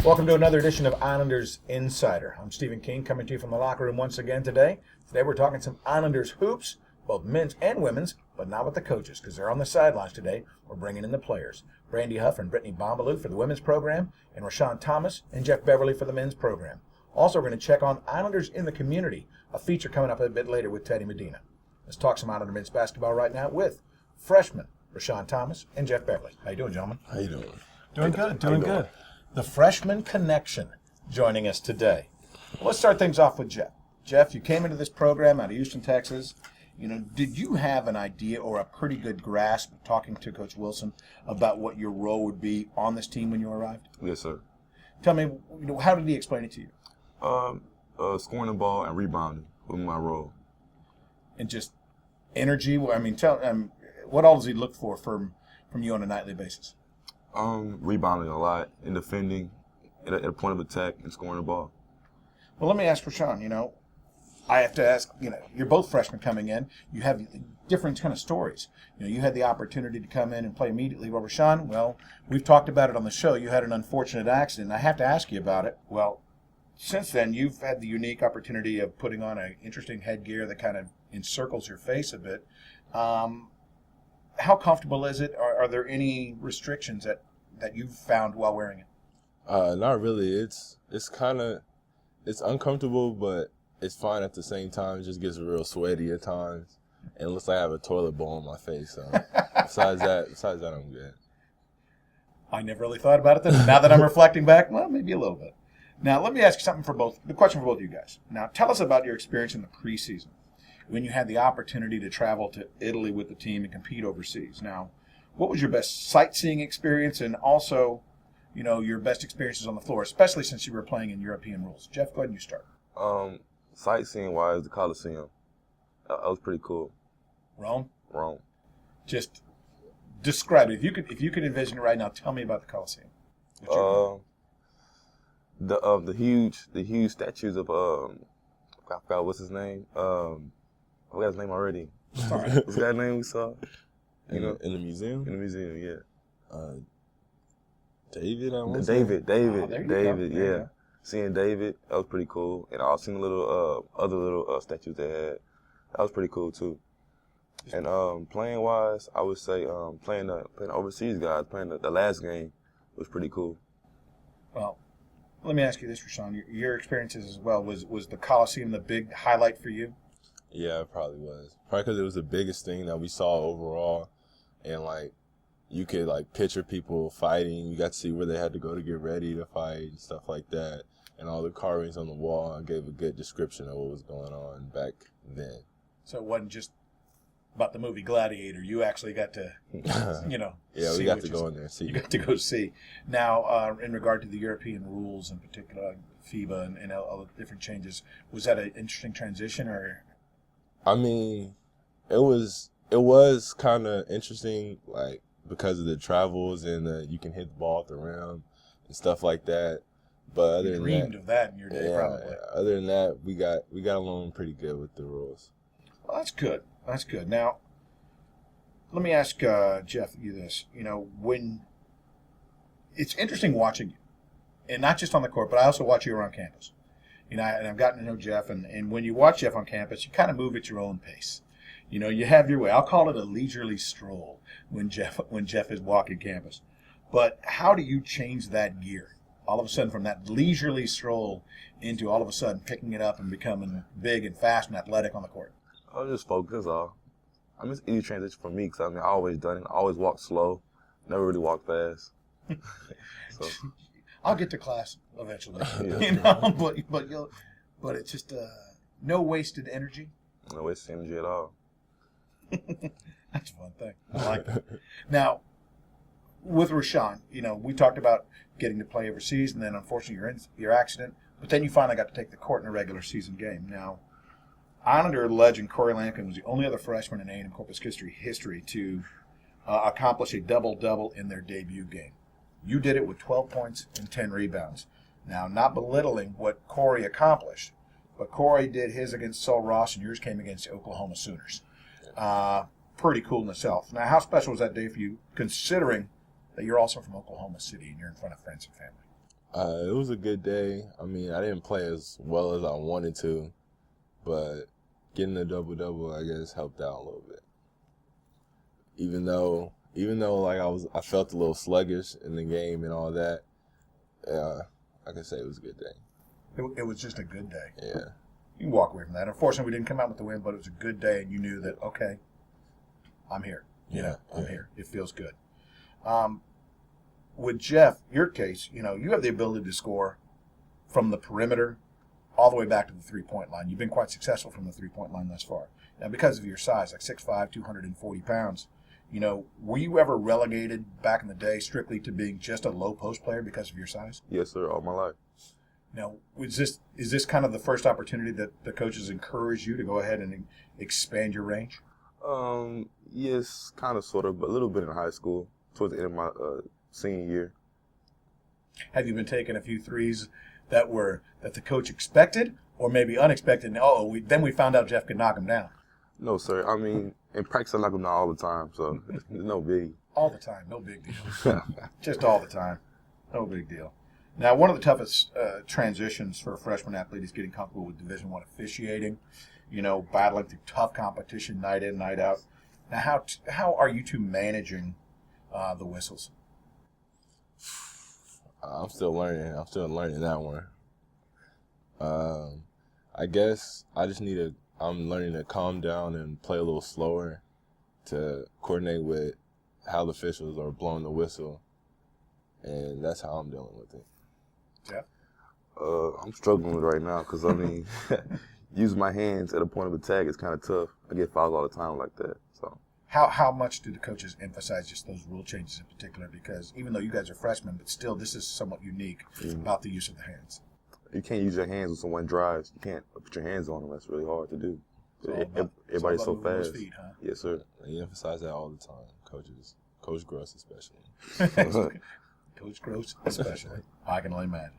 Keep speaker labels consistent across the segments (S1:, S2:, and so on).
S1: Welcome to another edition of Islanders Insider. I'm Stephen King, coming to you from the locker room once again today. Today we're talking some Islanders hoops, both men's and women's, but not with the coaches because they're on the sidelines today. We're bringing in the players. Brandi, Huff, and Brittney Mbamalu for the women's program, and Rashawn Thomas and Jeff Beverly for the men's program. Also, we're going to check on Islanders in the community, a feature coming up a bit later with Teddy Medina. Let's talk some Islander men's basketball right now with freshmen Rashawn Thomas and Jeff Beverly. How you doing, gentlemen?
S2: How you doing?
S1: Doing good, doing good. The freshman connection joining us today. Let's start things off with Jeff. Jeff, you came into this program out of Houston, Texas. Did you have an idea or a pretty good grasp, talking to Coach Wilson, about what your role would be on this team when you arrived?
S2: Yes, sir.
S1: Tell me, how did he explain it to you?
S2: Scoring the ball and rebounding was my role.
S1: And just energy? I mean, what all does he look for from you on a nightly basis?
S2: Rebounding a lot and defending at a point of attack and scoring the ball.
S1: Well, let me ask Rashawn, I have to ask, you're both freshmen coming in. You have different kind of stories. You had the opportunity to come in and play immediately. Well, Rashawn, we've talked about it on the show. You had an unfortunate accident. I have to ask you about it. Well, since then, you've had the unique opportunity of putting on an interesting headgear that kind of encircles your face a bit. How comfortable is it? Are there any restrictions that you've found while wearing it?
S3: Not really. It's uncomfortable, but it's fine at the same time. It just gets real sweaty at times, and it looks like I have a toilet bowl on my face. So besides that, I'm good.
S1: I never really thought about it then. Now that I'm reflecting back, well, maybe a little bit. Now let me ask you something the question for both of you guys. Now tell us about your experience in the preseason, when you had the opportunity to travel to Italy with the team and compete overseas. Now, what was your best sightseeing experience, and also, your best experiences on the floor, especially since you were playing in European rules? Jeff, go ahead and you start.
S2: Sightseeing-wise, the Coliseum. That was pretty cool.
S1: Rome?
S2: Rome.
S1: Just describe it. If you could envision it right now, tell me about the Coliseum.
S2: The huge statues of I forgot what's his name. I forgot his name already.
S1: Sorry.
S2: What's that name we saw?
S3: In the museum?
S2: In the museum, yeah.
S3: David, I want to
S2: David,
S1: David,
S2: yeah. Seeing David, that was pretty cool. And I seen the other little statues they had. That was pretty cool too. And playing wise, I would say playing the overseas guys, playing the last game was pretty cool.
S1: Well, let me ask you this, Rashawn. Your experiences as well, was the Coliseum the big highlight for you?
S3: Yeah, it probably was. Probably because it was the biggest thing that we saw overall. And, you could, picture people fighting. You got to see where they had to go to get ready to fight and stuff like that. And all the carvings on the wall gave a good description of what was going on back then.
S1: So it wasn't just about the movie Gladiator. You actually got to,
S3: Yeah, we got to go in there and see.
S1: You got to go see. Now, in regard to the European rules in particular, FIBA and all the different changes, was that an interesting transition or?
S3: I mean, it was kind of interesting, because of the travels and you can hit the ball at the rim and stuff like that. But other
S1: you dreamed of that in your day, probably.
S3: Other than that, we got along pretty good with the rules.
S1: Well, that's good. That's good. Now, let me ask Jeff you this. When it's interesting watching you, and not just on the court, but I also watch you around campus. And I've gotten to know Jeff, and when you watch Jeff on campus, you kind of move at your own pace. You have your way. I'll call it a leisurely stroll when Jeff is walking campus. But how do you change that gear? All of a sudden, from that leisurely stroll into all of a sudden picking it up and becoming big and fast and athletic on the court?
S2: I was just focused, all. It's easy transition for me because, I always done it. I always walked slow, never really walked fast. So
S1: I'll get to class eventually,
S2: yeah.
S1: but it's just no wasted energy.
S2: No wasted energy at all.
S1: That's a fun thing. I like that. Now, with Rashawn, we talked about getting to play overseas, and then unfortunately your accident, but then you finally got to take the court in a regular season game. Now, Islander legend Corey Lampkin was the only other freshman in A&M Corpus Christi history to accomplish a double-double in their debut game. You did it with 12 points and 10 rebounds. Now, not belittling what Corey accomplished, but Corey did his against Sul Ross, and yours came against the Oklahoma Sooners. Pretty cool in itself. Now, how special was that day for you, considering that you're also from Oklahoma City and you're in front of friends and family?
S3: It was a good day. I mean, I didn't play as well as I wanted to, but getting a double-double, I guess, helped out a little bit. Even though like I felt a little sluggish in the game and all that, I can say it was a good day.
S1: It was just a good day.
S3: Yeah.
S1: You can walk away from that. Unfortunately, we didn't come out with the win, but it was a good day, and you knew that, okay, I'm here. I'm here. It feels good. With Jeff, your case, you have the ability to score from the perimeter all the way back to the three-point line. You've been quite successful from the three-point line thus far. Now, because of your size, like 6'5", 240 pounds, were you ever relegated back in the day strictly to being just a low post player because of your size?
S2: Yes, sir, all my life.
S1: Now, is this kind of the first opportunity that the coaches encourage you to go ahead and expand your range?
S2: Yes, kind of, sort of, but a little bit in high school, towards the end of my senior year.
S1: Have you been taking a few threes that the coach expected, or maybe unexpected? And then we found out Jeff could knock them down.
S2: No, sir. I mean, in practice, I knock them down all the time, so it's no big.
S1: All the time, no big deal. Just all the time, no big deal. Now, one of the toughest transitions for a freshman athlete is getting comfortable with Division I officiating. Battling through tough competition night in, night out. Now, how are you two managing the whistles?
S3: I'm still learning. That one. I guess I'm learning to calm down and play a little slower to coordinate with how the officials are blowing the whistle, and that's how I'm dealing with it.
S1: Yeah.
S2: I'm struggling with it right now because, using my hands at a point of attack is kind of tough. I get fouled all the time like that. So.
S1: How much do the coaches emphasize just those rule changes in particular? Because even though you guys are freshmen, but still this is somewhat unique about the use of the hands.
S2: You can't use your hands when someone drives. You can't put your hands on them. That's really hard to do. Everybody's so fast.
S1: Feet, huh?
S2: Yes, sir.
S3: They emphasize that all the time, coaches. Coach Gross especially.
S1: Coach Gross especially. I can only imagine.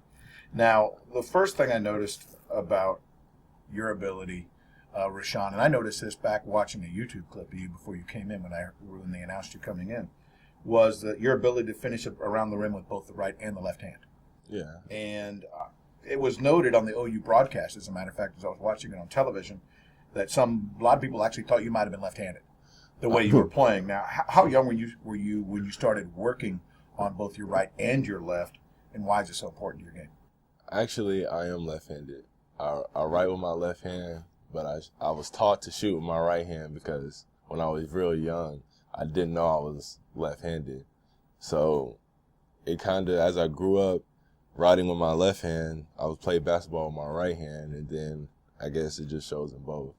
S1: Now, the first thing I noticed about your ability, Rashawn, and I noticed this back watching a YouTube clip of you before you came in when they announced you coming in, was that your ability to finish around the rim with both the right and the left hand.
S3: Yeah.
S1: And it was noted on the OU broadcast, as a matter of fact, as I was watching it on television, that a lot of people actually thought you might have been left-handed, the way you were playing. Now, how young were you when you started working on both your right and your left, and why is it so important to your game?
S3: Actually, I am left-handed. I write with my left hand, but I was taught to shoot with my right hand because when I was real young, I didn't know I was left-handed. So it kind of, as I grew up writing with my left hand, I was playing basketball with my right hand, and then I guess it just shows in both.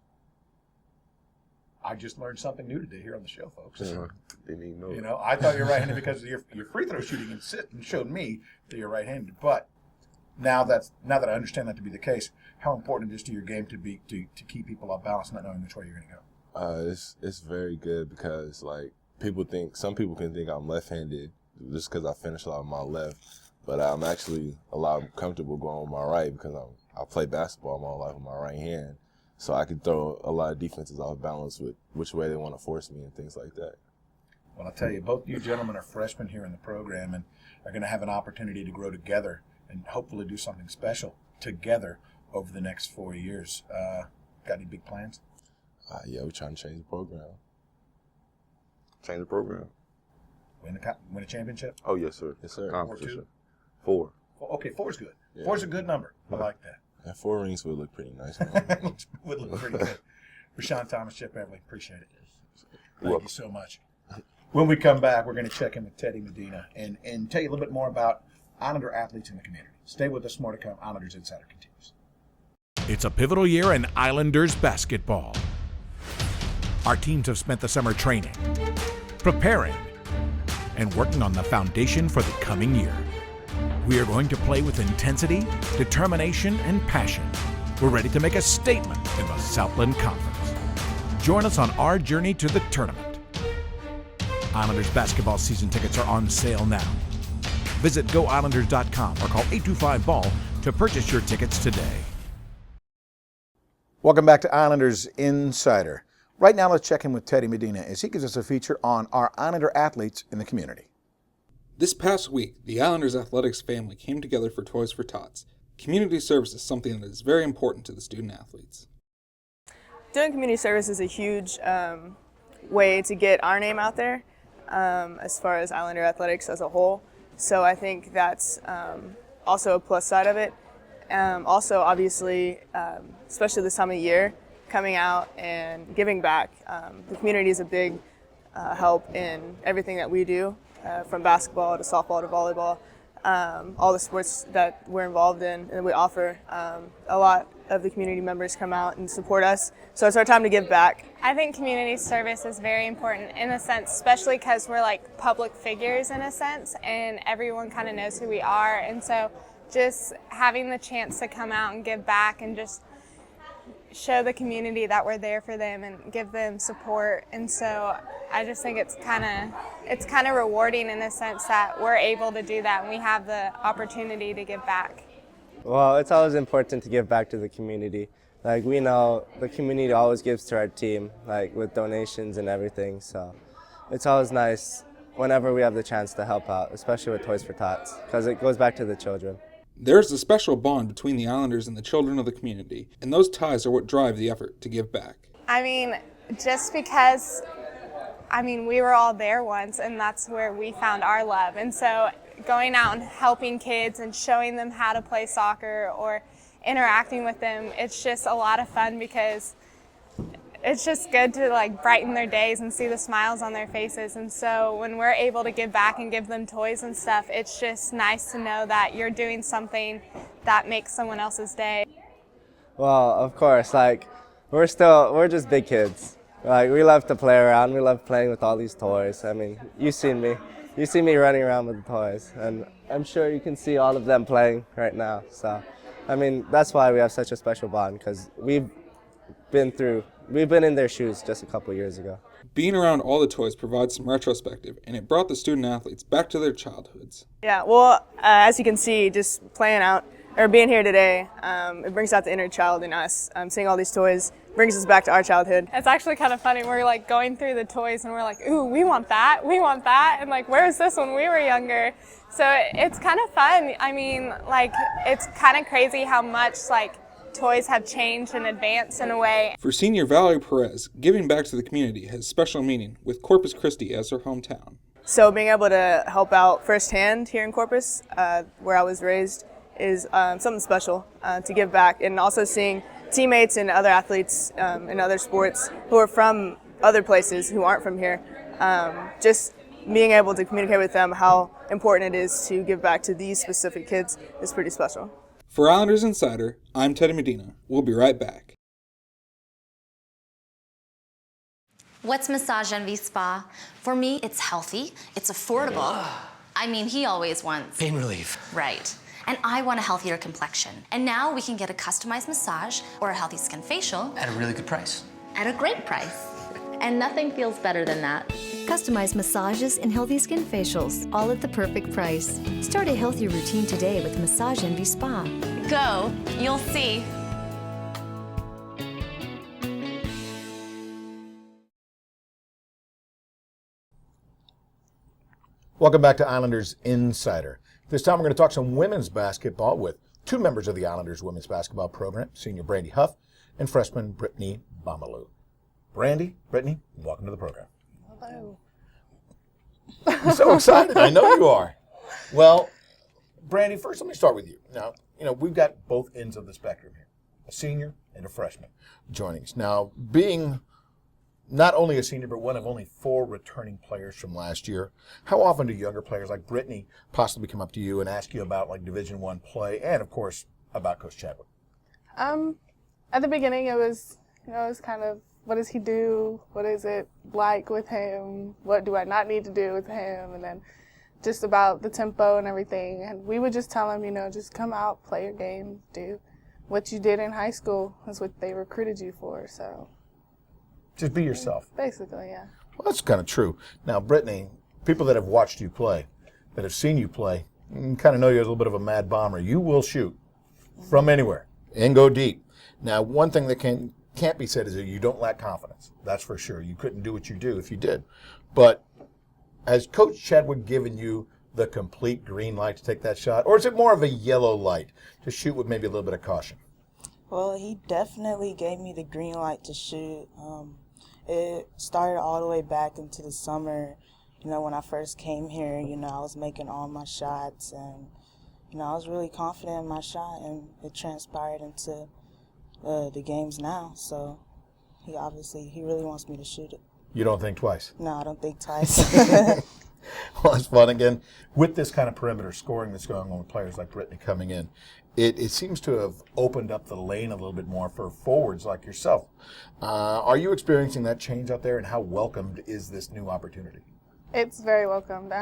S1: I just learned something new today here on the show, folks.
S2: Didn't even know.
S1: I thought you were right-handed because of your free throw shooting and showed me that you're right-handed. But now that I understand that to be the case, how important it is to your game to keep people off balance, not knowing which way you're going to go?
S3: It's very good because some people can think I'm left-handed just because I finish a lot with my left, but I'm actually a lot comfortable going with my right because I play basketball my whole life with my right hand. So I can throw a lot of defenses off balance with which way they want to force me and things like that.
S1: Well, I'll tell you, both you gentlemen are freshmen here in the program and are going to have an opportunity to grow together and hopefully do something special together over the next 4 years. Got any big plans?
S3: Yeah, we're trying to change the program.
S2: Change the program.
S1: Win a championship?
S2: Oh, yes, sir.
S3: Yes, sir.
S2: Competition. 4.
S1: Okay, 4 is good.
S3: Yeah.
S1: 4 is a good number. I like that.
S3: And 4 rings would look pretty nice.
S1: Would look pretty good. Rashawn Thomas, Chip Beverly, appreciate it. Thank you so much. When we come back, we're going to check in with Teddy Medina and tell you a little bit more about Islander athletes in the community. Stay with us. More to come. Islanders Insider continues.
S4: It's a pivotal year in Islanders basketball. Our teams have spent the summer training, preparing, and working on the foundation for the coming year. We are going to play with intensity, determination, and passion. We're ready to make a statement in the Southland Conference. Join us on our journey to the tournament. Islanders basketball season tickets are on sale now. Visit GoIslanders.com or call 825-BALL to purchase your tickets today.
S1: Welcome back to Islanders Insider. Right now, let's check in with Teddy Medina as he gives us a feature on our Islander athletes in the community.
S5: This past week, the Islanders athletics family came together for Toys for Tots. Community service is something that is very important to the student athletes.
S6: Doing community service is a huge way to get our name out there as far as Islander athletics as a whole. So I think that's also a plus side of it. Also, obviously, especially this time of year, coming out and giving back. The community is a big help in everything that we do, from basketball to softball to volleyball, all the sports that we're involved in and we offer. A lot of the community members come out and support us, so it's our time to give back.
S7: I think community service is very important in a sense, especially because we're like public figures in a sense, and everyone kind of knows who we are, and so just having the chance to come out and give back and just show the community that we're there for them and give them support. And so I just think it's kind of rewarding in a sense that we're able to do that and we have the opportunity to give back.
S8: Well, it's always important to give back to the community. Like, we know the community always gives to our team, like with donations and everything. So it's always nice whenever we have the chance to help out, especially with Toys for Tots, because it goes back to the children.
S5: There's a special bond between the Islanders and the children of the community, and those ties are what drive the effort to give back.
S7: I mean, just because, we were all there once, and that's where we found our love. And so going out and helping kids and showing them how to play soccer or interacting with them, it's just a lot of fun because it's just good to like brighten their days and see the smiles on their faces. And so when we're able to give back and give them toys and stuff, it's just nice to know that you're doing something that makes someone else's day.
S8: Well, of course, like, we're just big kids. Like, we love to play around. We love playing with all these toys. I mean, you've seen me. You see me running around with the toys, and I'm sure you can see all of them playing right now. So, that's why we have such a special bond, because we've been in their shoes just a couple years ago.
S5: Being around all the toys provides some retrospective, and it brought the student athletes back to their childhoods.
S6: Yeah, well, as you can see, just playing out or being here today, it brings out the inner child in us. Seeing all these toys brings us back to our childhood.
S7: It's actually kind of funny. We're like going through the toys and we're like, ooh, we want that, and like, where's this when we were younger? So it's kind of fun. It's kind of crazy how much toys have changed and advanced in a way.
S5: For senior Valerie Perez, giving back to the community has special meaning with Corpus Christi as her hometown.
S6: So being able to help out firsthand here in Corpus, where I was raised, is something special to give back. And also seeing teammates and other athletes in other sports who are from other places who aren't from here, just being able to communicate with them how important it is to give back to these specific kids is pretty special.
S5: For Islanders Insider, I'm Teddy Medina. We'll be right back.
S9: What's Massage Envy Spa? For me, it's healthy, it's affordable. He always wants
S10: pain relief.
S9: Right. And I want a healthier complexion. And now we can get a customized massage or a healthy skin facial.
S10: At a really good price.
S9: At a great price. And nothing feels better than that.
S11: Customized massages and healthy skin facials, all at the perfect price. Start a healthier routine today with Massage Envy Spa.
S9: Go, you'll see.
S1: Welcome back to Islanders Insider. This time we're going to talk some women's basketball with two members of the Islanders women's basketball program, senior Brandi Huff and freshman Brittney Mbamalu. Brandi, Brittney, welcome to the program.
S6: Hello.
S1: I'm so excited. I know you are. Well, Brandi, first let me start with you. Now, we've got both ends of the spectrum here, a senior and a freshman joining us. Now, being not only a senior, but one of only 4 returning players from last year, how often do younger players like Brittney possibly come up to you and ask you about Division I play and, of course, about Coach Chadwick?
S12: At the beginning, it was kind of, what does he do? What is it like with him? What do I not need to do with him? And then just about the tempo and everything. And we would just tell him, just come out, play your game, do what you did in high school. That's what they recruited you for, so.
S1: Just be yourself.
S12: Basically, yeah.
S1: Well, that's kind of true. Now, Brittney, people that have watched you play, that have seen you play, kind of know you as a little bit of a mad bomber. You will shoot from anywhere and go deep. Now, one thing that can't be said is that you don't lack confidence. That's for sure. You couldn't do what you do if you did. But has Coach Chadwick given you the complete green light to take that shot? Or is it more of a yellow light to shoot with maybe a little bit of caution?
S10: Well, he definitely gave me the green light to shoot. It started all the way back into the summer. When I first came here, I was making all my shots, and, I was really confident in my shot, and it transpired into the games now. So he really wants me to shoot it.
S1: You don't think twice?
S10: No, I don't think twice.
S1: Well, it's fun again. With this kind of perimeter scoring that's going on with players like Brittney coming in, it seems to have opened up the lane a little bit more for forwards like yourself. Are you experiencing that change out there, and how welcomed is this new opportunity?
S12: It's very welcomed.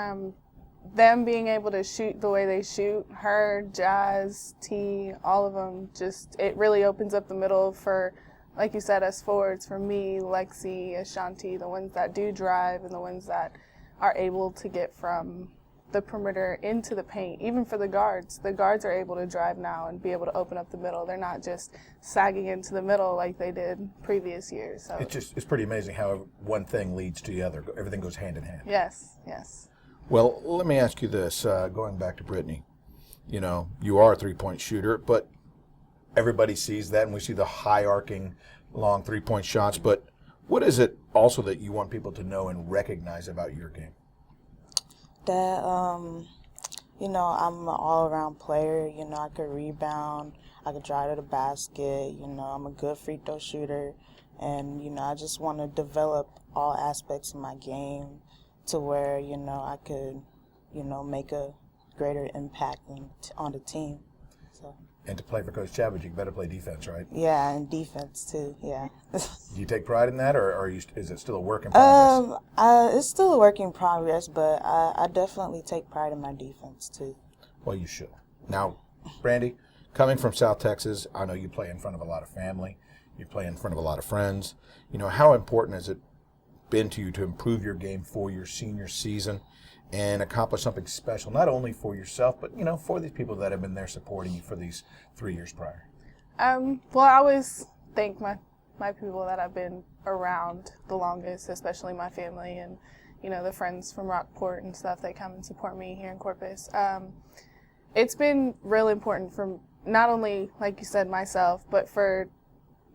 S12: Them being able to shoot the way they shoot, her, Jazz, T, all of them, it really opens up the middle for, like you said, us forwards, for me, Lexi, Ashanti, the ones that do drive and the ones that are able to get from the perimeter into the paint. Even for the guards are able to drive now and be able to open up the middle. They're not just sagging into the middle like they did previous years. So
S1: It's pretty amazing how one thing leads to the other. Everything goes hand in hand.
S12: Yes.
S1: Well, let me ask you this, going back to Brittney. You are a three-point shooter, but everybody sees that, and we see the high-arcing, long three-point shots. But what is it also that you want people to know and recognize about your game?
S10: That, I'm an all-around player. I could rebound. I could drive to the basket. I'm a good free throw shooter. And, I just want to develop all aspects of my game to where, I could, make a greater impact on the team. So.
S1: And to play for Coach Chavez, you better play defense, right?
S10: Yeah, and defense too, yeah.
S1: Do you take pride in that, or is it still a work in progress?
S10: It's still a work in progress, but I definitely take pride in my defense too.
S1: Well, you should. Now, Brandi, coming from South Texas, I know you play in front of a lot of family. You play in front of a lot of friends. How important has it been to you to improve your game for your senior season and accomplish something special, not only for yourself, but, for these people that have been there supporting you for these 3 years prior?
S12: Well, I always thank my people that I've been around the longest, especially my family and, the friends from Rockport and stuff that come and support me here in Corpus. It's been really important for not only, like you said, myself, but for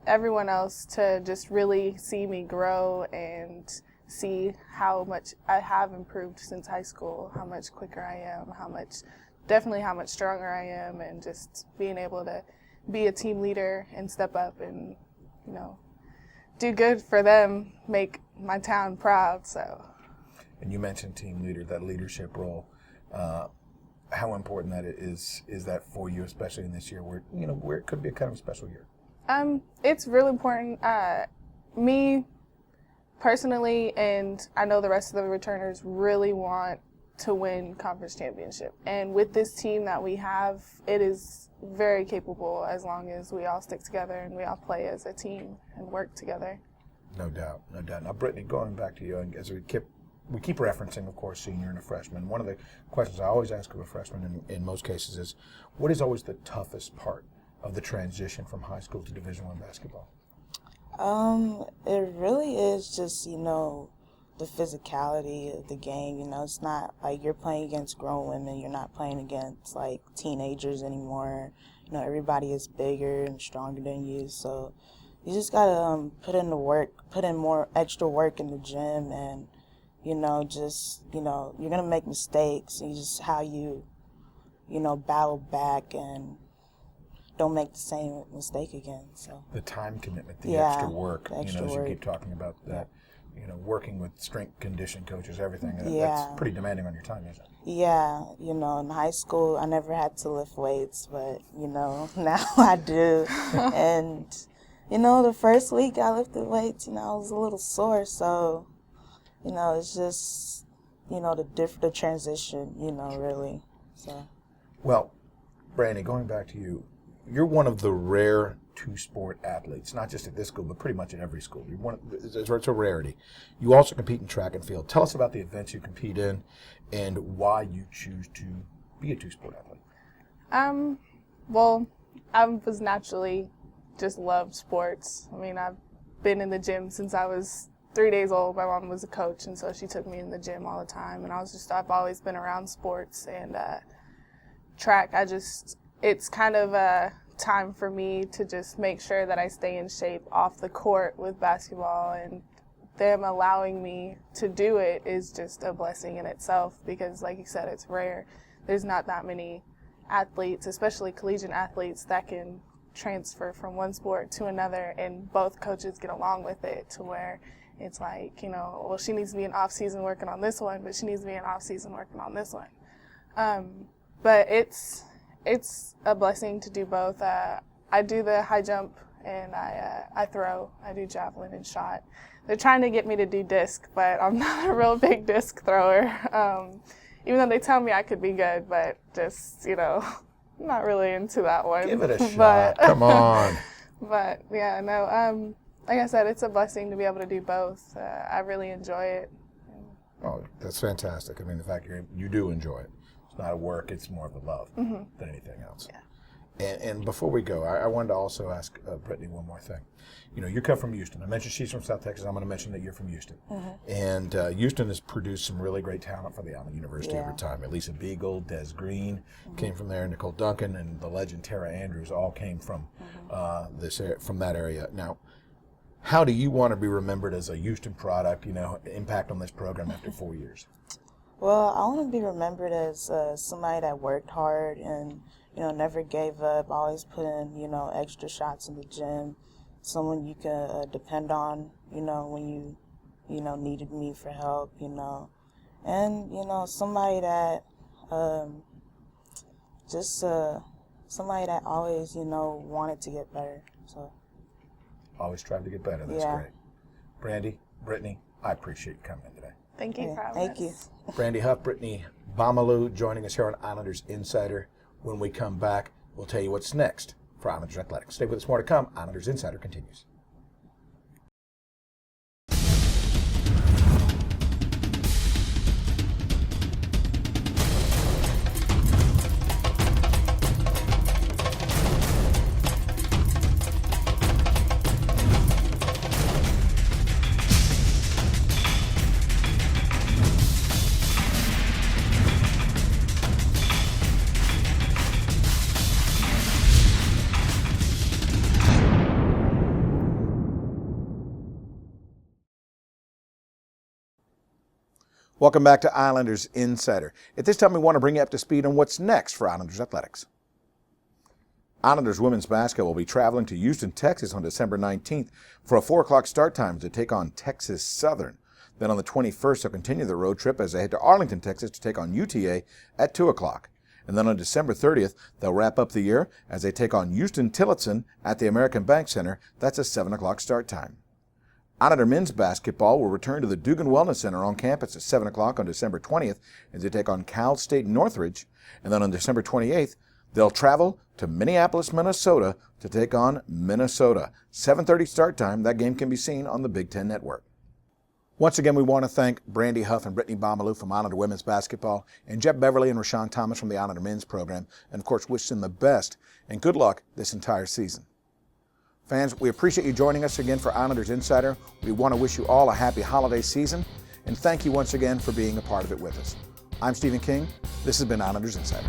S12: everyone else to just really see me grow and see how much I have improved since high school, how much quicker I am, how much stronger I am, and just being able to be a team leader and step up and, do good for them, make my town proud. So.
S1: And you mentioned team leader, that leadership role. How important that is that for you, especially in this year where it could be a kind of a special year?
S12: It's really important. Me personally, and I know the rest of the returners really want to win conference championship. And with this team that we have, it is very capable as long as we all stick together and we all play as a team and work together.
S1: No doubt. Now, Brittney, going back to you, and as we keep referencing, of course, senior and a freshman. One of the questions I always ask of a freshman in most cases is, what is always the toughest part of the transition from high school to Division I basketball?
S10: It really is just, the physicality of the game. It's not like you're playing against grown women. You're not playing against, like, teenagers anymore. Everybody is bigger and stronger than you. So you just got to put in the work, put in more extra work in the gym, and, you're going to make mistakes. And just how you, battle back and don't make the same mistake again. So the
S1: time commitment, the extra work,
S10: as
S1: you keep talking about that, working with strength condition coaches, everything. That's pretty demanding on your time, isn't it?
S10: Yeah, in high school I never had to lift weights, but now I do. And the first week I lifted weights, I was a little sore, so it's just the transition, really. So. Well,
S1: Brandi, going back to you. You're one of the rare two-sport athletes, not just at this school, but pretty much at every school. It's a rarity. You also compete in track and field. Tell us about the events you compete in and why you choose to be a two-sport athlete.
S12: Well, I was naturally just loved sports. I mean, I've been in the gym since I was 3 days old, my mom was a coach, and so she took me in the gym all the time. And I've always been around sports and track. It's kind of a time for me to just make sure that I stay in shape off the court with basketball, and them allowing me to do it is just a blessing in itself because, like you said, it's rare. There's not that many athletes, especially collegiate athletes, that can transfer from one sport to another and both coaches get along with it to where it's like, well, she needs to be in off season working on this one, but she needs to be in off season working on this one. But it's a blessing to do both. I do the high jump and I throw. I do javelin and shot. They're trying to get me to do disc, but I'm not a real big disc thrower. Even though they tell me I could be good, but just, I'm not really into that one.
S1: Give it a shot. Come on.
S12: But yeah, no, like I said, it's a blessing to be able to do both. I really enjoy it.
S1: Oh, that's fantastic. I mean, the fact you do enjoy it. It's not a work, it's more of a love than anything else. Yeah. And before we go, I wanted to also ask Brittney one more thing. You come from Houston. I mentioned she's from South Texas. I'm going to mention that you're from Houston. And Houston has produced some really great talent for the Allen University over time. Elisa Beagle, Des Green came from there. Nicole Duncan and the legend Tara Andrews all came from from that area. Now, how do you want to be remembered as a Houston product, impact on this program after 4 years?
S10: Well, I want to be remembered as somebody that worked hard and, never gave up, always put in, extra shots in the gym, someone you can depend on, when you, needed me for help, and, somebody that somebody that always, wanted to get better. So.
S1: Always tried to get better. That's great. Brandi, Brittney, I appreciate you coming in today.
S12: Thank you for having us.
S10: Thank you.
S1: Brandi Huff, Brittney Mbamalu joining us here on Islanders Insider. When we come back, we'll tell you what's next for Islanders Athletics. Stay with us, more to come. Islanders Insider continues. Welcome back to Islanders Insider. At this time, we want to bring you up to speed on what's next for Islanders Athletics. Islanders women's basketball will be traveling to Houston, Texas on December 19th for a 4 o'clock start time to take on Texas Southern. Then on the 21st, they'll continue the road trip as they head to Arlington, Texas to take on UTA at 2 o'clock. And then on December 30th, they'll wrap up the year as they take on Houston Tillotson at the American Bank Center. That's a 7 o'clock start time. Islander men's basketball will return to the Dugan Wellness Center on campus at 7 o'clock on December 20th as they take on Cal State Northridge. And then on December 28th, they'll travel to Minneapolis, Minnesota to take on Minnesota. 7:30 start time. That game can be seen on the Big Ten Network. Once again, we want to thank Brandi Huff and Brittney Mbamalu from Islander women's basketball and Jeff Beverly and Rashawn Thomas from the Islander men's program. And, of course, wish them the best and good luck this entire season. Fans, we appreciate you joining us again for Islanders Insider. We want to wish you all a happy holiday season, and thank you once again for being a part of it with us. I'm Stephen King. This has been Islanders Insider.